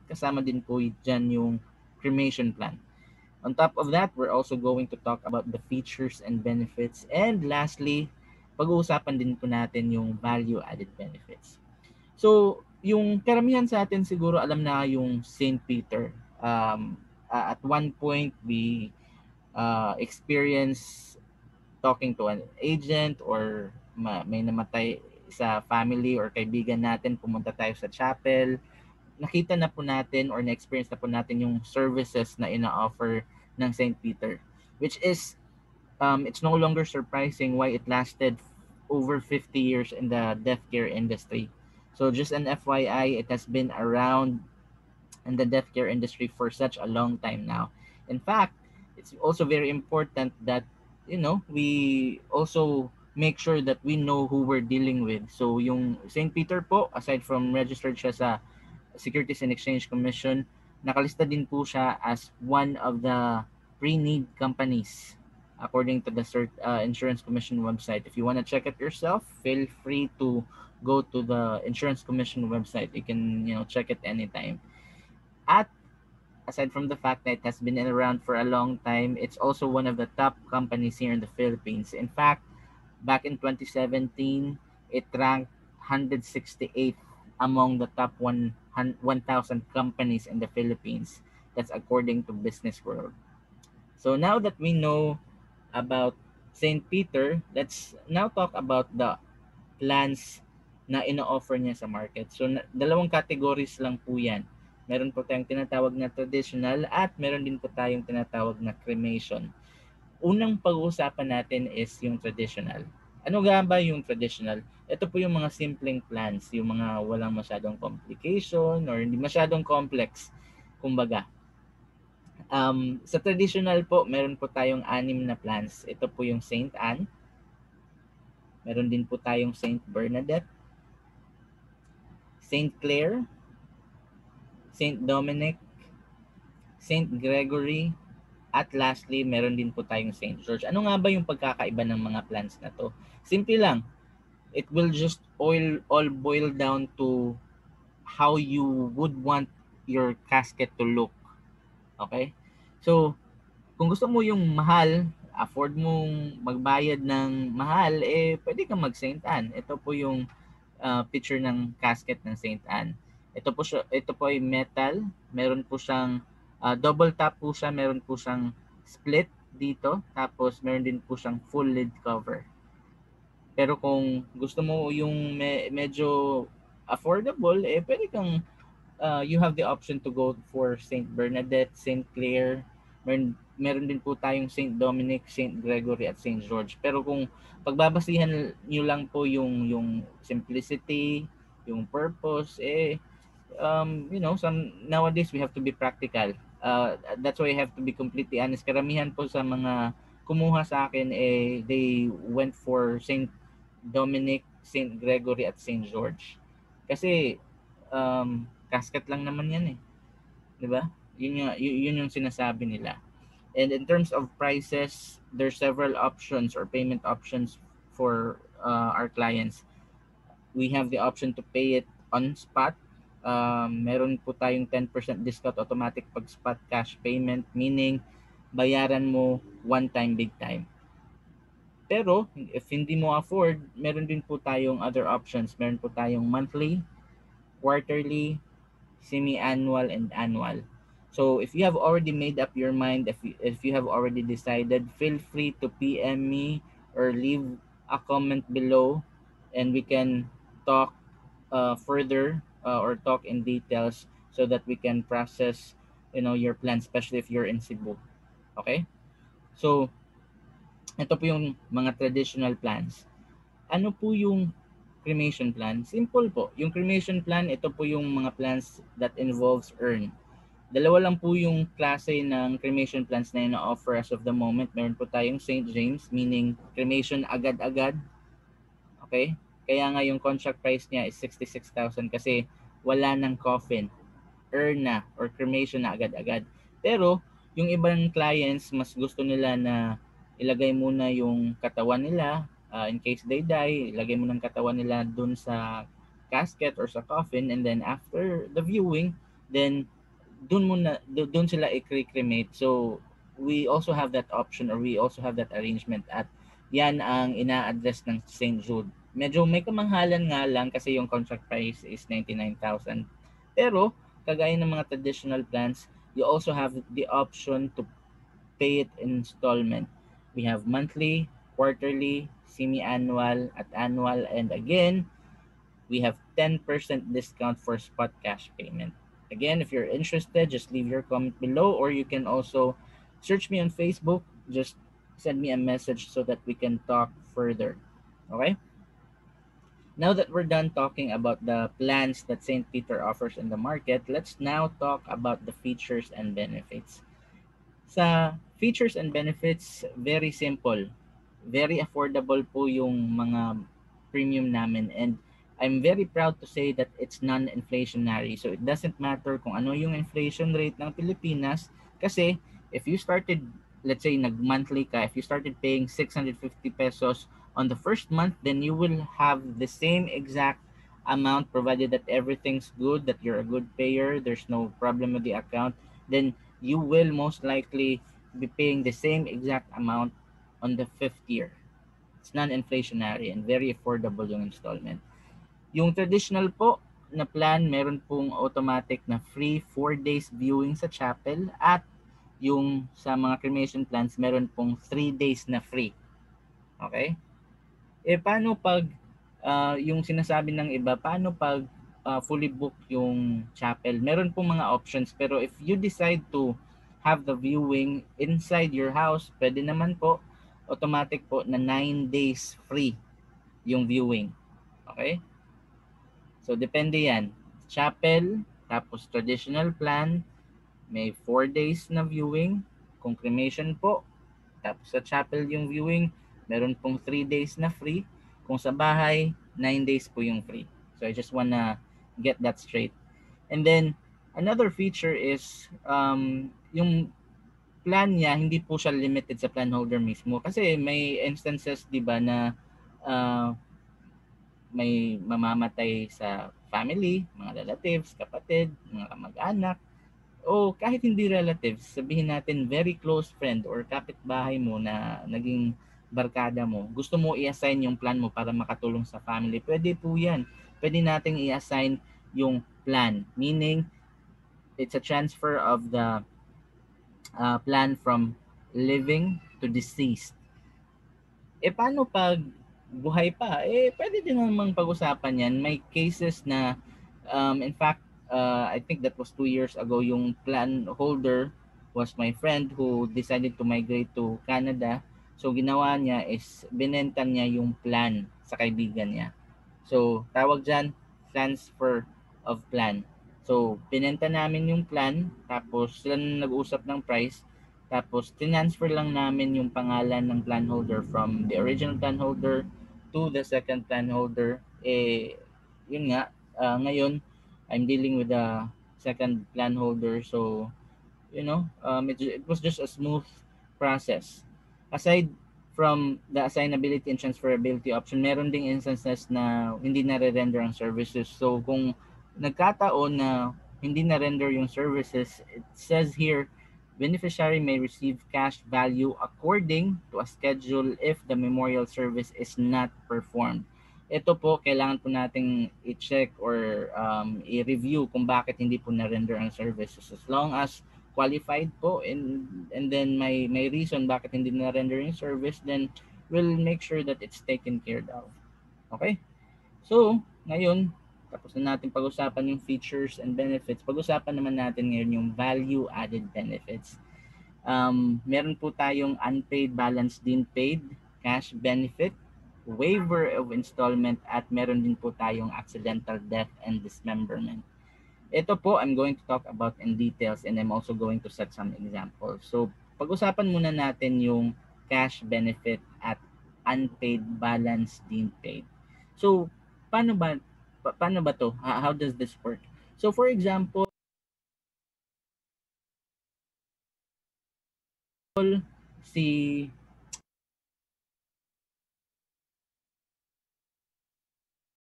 kasama din po dyan yung cremation plan. On top of that, we're also going to talk about the features and benefits. And lastly, pag-uusapan din po natin yung value-added benefits. So, yung karamihan sa atin siguro alam na yung St. Peter. At one point, we experience talking to an agent or may namatay sa family or kaibigan natin, pumunta tayo sa chapel, nakita na po natin or na-experience na po natin yung services na ina-offer ng St. Peter, which is it's no longer surprising why it lasted over 50 years in the death care industry. So just an FYI, it has been around in the death care industry for such a long time now. In fact, it's also very important that we also make sure that we know who we're dealing with. So yung St. Peter po, aside from registered siya sa Securities and Exchange Commission, nakalista din po siya as one of the pre-need companies according to the Insurance Commission website. If you want to check it yourself, feel free to go to the Insurance Commission website. You can check it anytime. At aside from the fact that it has been around for a long time, it's also one of the top companies here in the Philippines. In fact, back in 2017, it ranked 168th among the top 1,000 companies in the Philippines. That's according to Business World. So now that we know about St. Peter, let's now talk about the plans na ino-offer niya sa market. So dalawang categories lang po yan. Meron po tayong tinatawag na traditional at meron din po tayong tinatawag na cremation. Unang pag-uusapan natin is yung traditional. Ano nga ba yung traditional? Ito po yung mga simpleng plans, yung mga walang masyadong complication or hindi masyadong complex, kumbaga. Sa traditional po, meron po tayong 6 na plans. Ito po yung Saint Anne. Meron din po tayong Saint Bernadette, Saint Clare, Saint Dominic, Saint Gregory, at lastly, meron din po tayong Saint George. Ano nga ba yung pagkakaiba ng mga plans na to? Simple lang. It will just all boil down to how you would want your casket to look. Okay? So, kung gusto mo yung mahal, afford mong magbayad ng mahal, pwede kang mag-Saint Anne. Ito po yung picture ng casket ng Saint Anne. Ito po ay metal. Meron po siyang double top po siya. Meron po siyang split dito. Tapos meron din po siyang full lid cover. Pero kung gusto mo yung medyo affordable, pwede kang you have the option to go for Saint Bernadette, Saint Clare. Meron din po tayong Saint Dominic, Saint Gregory at Saint George. Pero kung pagbabasihan niyo lang po yung simplicity, yung purpose, nowadays we have to be practical. That's why I have to be completely honest. Karamihan po sa mga kumuha sa akin, they went for Saint Dominic, Saint Gregory at Saint George. Kasi casket lang naman yan eh. 'Di ba? Yun yung sinasabi nila. And in terms of prices, there's several options or payment options for our clients. We have the option to pay it on spot. Meron po tayong 10% discount automatic pag spot cash payment, meaning bayaran mo one time, big time. Pero if hindi mo afford, meron din po tayong other options. Meron po tayong monthly, quarterly, semi-annual, and annual. So if you have already made up your mind, if you have already decided, feel free to PM me or leave a comment below and we can talk further or talk in details so that we can process your plan, especially if you're in Cebu. Okay? So ito po yung mga traditional plans. Ano po yung cremation plan? Simple po. Yung cremation plan, ito po yung mga plans that involves urn. Dalawa lang po yung klase ng cremation plans na ina-offer as of the moment. Meron po tayong St. James, meaning cremation agad-agad. Okay? Kaya nga yung contract price niya is 66,000 kasi wala ng coffin, urn na, or cremation na agad-agad. Pero, yung ibang clients, mas gusto nila na ilagay muna yung katawan nila in case they die, ilagay mo ng katawan nila dun sa casket or sa coffin, and then after the viewing, then doon sila i-cremate. So we also have that option, or we also have that arrangement, at yan ang ina-address ng St. Jude. Medyo may kamanghalan nga lang kasi yung contract price is 99,000. Pero kagaya ng mga traditional plans, you also have the option to pay it in installment. We have monthly, quarterly, semi-annual, at annual, and again, we have 10% discount for spot cash payment. Again, if you're interested, just leave your comment below, or you can also search me on Facebook. Just send me a message so that we can talk further. Okay? Now that we're done talking about the plans that St. Peter offers in the market, let's now talk about the features and benefits. Sa features and benefits, very simple. Very affordable po yung mga premium namin, and I'm very proud to say that it's non-inflationary. So it doesn't matter kung ano yung inflation rate ng Pilipinas, kasi if you started, let's say nag-monthly ka, if you started paying 650 pesos on the first month, then you will have the same exact amount, provided that everything's good, that you're a good payer, there's no problem with the account, then you will most likely be paying the same exact amount on the fifth year. It's non-inflationary and very affordable yung installment. Yung traditional po na plan, meron pong automatic na free 4 days viewing sa chapel, at yung sa mga cremation plans, meron pong 3 days na free. Okay? Paano pag yung sinasabi ng iba, paano pag fully booked yung chapel? Meron pong mga options, pero if you decide to have the viewing inside your house, pwede naman po, automatic po na 9 days free yung viewing. Okay? So depende yan. Chapel, tapos traditional plan, may 4 days na viewing. Kung cremation po, tapos sa chapel yung viewing, meron pong 3 days na free. Kung sa bahay, 9 days po yung free. So I just wanna get that straight. And then, another feature is, yung plan niya, hindi po siya limited sa plan holder mismo. Kasi may instances, di ba, na uh, may mamamatay sa family, mga relatives, kapatid, mga kamag-anak, o kahit hindi relatives, sabihin natin very close friend or kapitbahay mo na naging barkada mo, gusto mo i-assign yung plan mo para makatulong sa family, pwede po yan. Pwede nating i-assign yung plan. Meaning, it's a transfer of the plan from living to deceased. Paano pag buhay pa? Pwede din namang pag-usapan yan. May cases na, in fact, I think that was 2 years ago, yung plan holder was my friend who decided to migrate to Canada. So, ginawa niya is, binenta niya yung plan sa kaibigan niya. So, tawag dyan, transfer of plan. So, pinenta namin yung plan, tapos sila na nag-usap ng price, tapos transfer lang namin yung pangalan ng plan holder from the original plan holder to the second plan holder. Yun nga, ngayon, I'm dealing with the second plan holder. So, it was just a smooth process. Aside from the assignability and transferability option, meron ding instances na hindi na-render ang services. So kung nagkataon na hindi na-render yung services, it says here, beneficiary may receive cash value according to a schedule if the memorial service is not performed. Ito po, kailangan po nating i-check or i-review kung bakit hindi po na-render ang services. As long as qualified po, and then may reason bakit hindi na render yung service, then we'll make sure that it's taken care of. Okay? So, ngayon, tapos na natin pag-usapan yung features and benefits. Pag-usapan naman natin ngayon yung value-added benefits. Meron po tayong unpaid balance din paid, cash benefit, waiver of installment, at meron din po tayong accidental death and dismemberment. Ito po, I'm going to talk about in details, and I'm also going to set some examples. So, pag-usapan muna natin yung cash benefit at unpaid balance din paid. So, paano ba to? How does this work? So, for example, si